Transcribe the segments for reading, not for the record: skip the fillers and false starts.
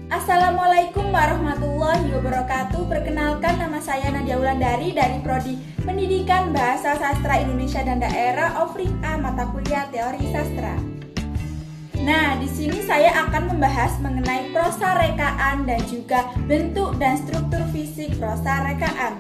Assalamualaikum warahmatullahi wabarakatuh. Perkenalkan, nama saya Nadia Wulandari dari Prodi Pendidikan Bahasa Sastra Indonesia dan Daerah Offering A mata kuliah Teori Sastra. Nah, di sini saya akan membahas mengenai prosa rekaan dan juga bentuk dan struktur fisik prosa rekaan.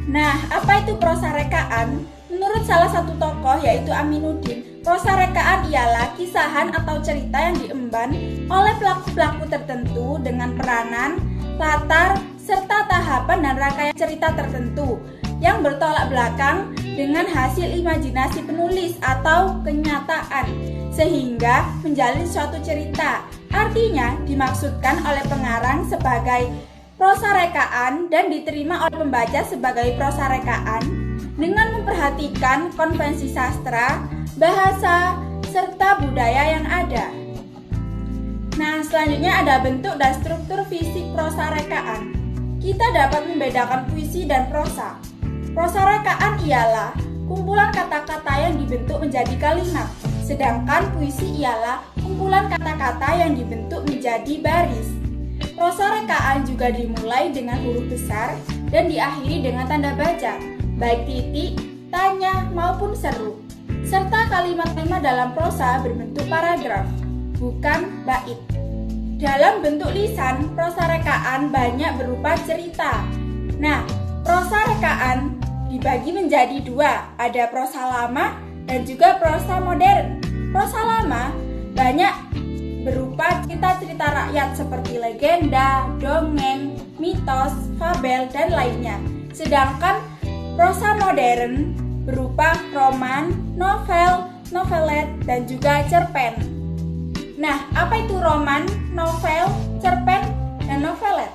Nah, apa itu prosa rekaan? Menurut salah satu tokoh yaitu Aminuddin, prosa rekaan ialah kisahan atau cerita yang diemban oleh pelaku-pelaku tertentu dengan peranan, latar, serta tahapan dan rangkaian cerita tertentu yang bertolak belakang dengan hasil imajinasi penulis atau kenyataan sehingga menjalin suatu cerita. Artinya dimaksudkan oleh pengarang sebagai prosa rekaan dan diterima oleh pembaca sebagai prosa rekaan dengan memperhatikan konvensi sastra, bahasa, serta budaya yang ada. Nah, selanjutnya ada bentuk dan struktur fisik prosa rekaan. Kita dapat membedakan puisi dan prosa. Prosa rekaan ialah kumpulan kata-kata yang dibentuk menjadi kalimat, sedangkan puisi ialah kumpulan kata-kata yang dibentuk menjadi baris. Prosa rekaan juga dimulai dengan huruf besar dan diakhiri dengan tanda baca, baik titik, tanya, maupun seru. Serta kalimat-kalimat dalam prosa berbentuk paragraf, bukan bait. Dalam bentuk lisan, prosa rekaan banyak berupa cerita. Nah, prosa rekaan dibagi menjadi dua, ada prosa lama dan juga prosa modern. Prosa lama banyak berupa cerita-cerita rakyat seperti legenda, dongeng, mitos, fabel, dan lainnya. Sedangkan prosa modern berupa roman, novel, novelet, dan juga cerpen. Nah, apa itu roman, novel, cerpen, dan novelet?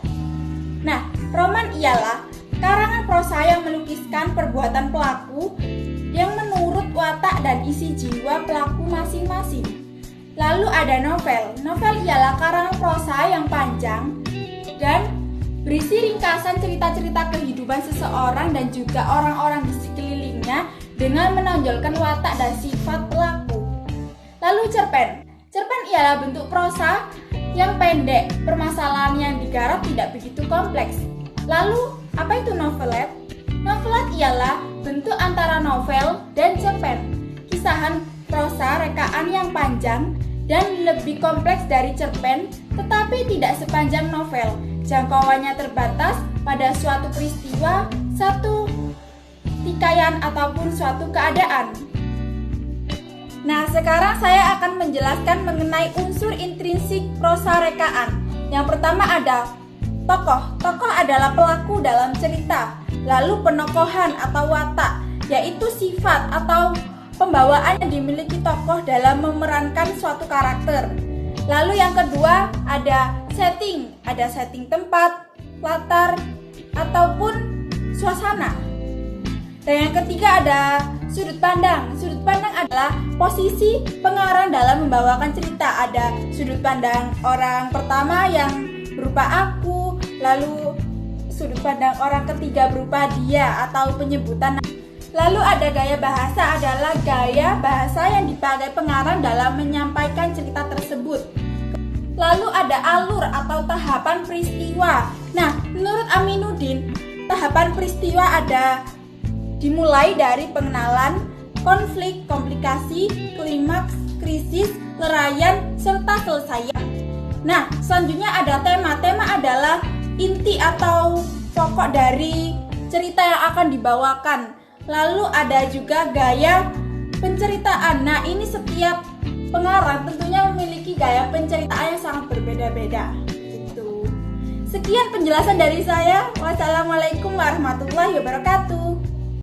Nah, roman ialah karangan prosa yang melukiskan perbuatan pelaku yang menurut watak dan isi jiwa pelaku masing-masing. Lalu ada novel. Novel ialah karangan prosa yang panjang dan berisi ringkasan cerita-cerita kehidupan seseorang dan juga orang-orang di sekelilingnya dengan menonjolkan watak dan sifat pelaku. Lalu cerpen. Cerpen ialah bentuk prosa yang pendek, permasalahan yang digarap tidak begitu kompleks. Lalu, apa itu novelet? Novelet ialah bentuk antara novel dan cerpen. Kisahan prosa rekaan yang panjang dan lebih kompleks dari cerpen, tetapi tidak sepanjang novel. Jangkauannya terbatas pada suatu peristiwa, satu hikayat ataupun suatu keadaan. Nah, sekarang saya akan menjelaskan mengenai unsur intrinsik prosa rekaan. Yang pertama ada tokoh. Tokoh adalah pelaku dalam cerita. Lalu penokohan atau watak, yaitu sifat atau pembawaan yang dimiliki tokoh dalam memerankan suatu karakter. Lalu yang kedua ada setting tempat, latar, ataupun suasana. Dan yang ketiga ada sudut pandang. Sudut pandang adalah posisi pengarang dalam membawakan cerita. Ada sudut pandang orang pertama yang berupa aku, lalu sudut pandang orang ketiga berupa dia atau penyebutan. Lalu ada gaya bahasa, adalah gaya bahasa yang dipakai pengarang dalam menyampaikan cerita tersebut. Lalu ada alur atau tahapan peristiwa. Nah, menurut Aminuddin, tahapan peristiwa ada dimulai dari pengenalan, konflik, komplikasi, klimaks, krisis, lerayan, serta selesaian. Nah, selanjutnya ada tema. Tema adalah inti atau pokok dari cerita yang akan dibawakan. Lalu ada juga gaya penceritaan. Nah, ini setiap pengarang tentunya memiliki gaya penceritaan yang sangat berbeda-beda. Gitu. Sekian penjelasan dari saya. Wassalamualaikum warahmatullahi wabarakatuh.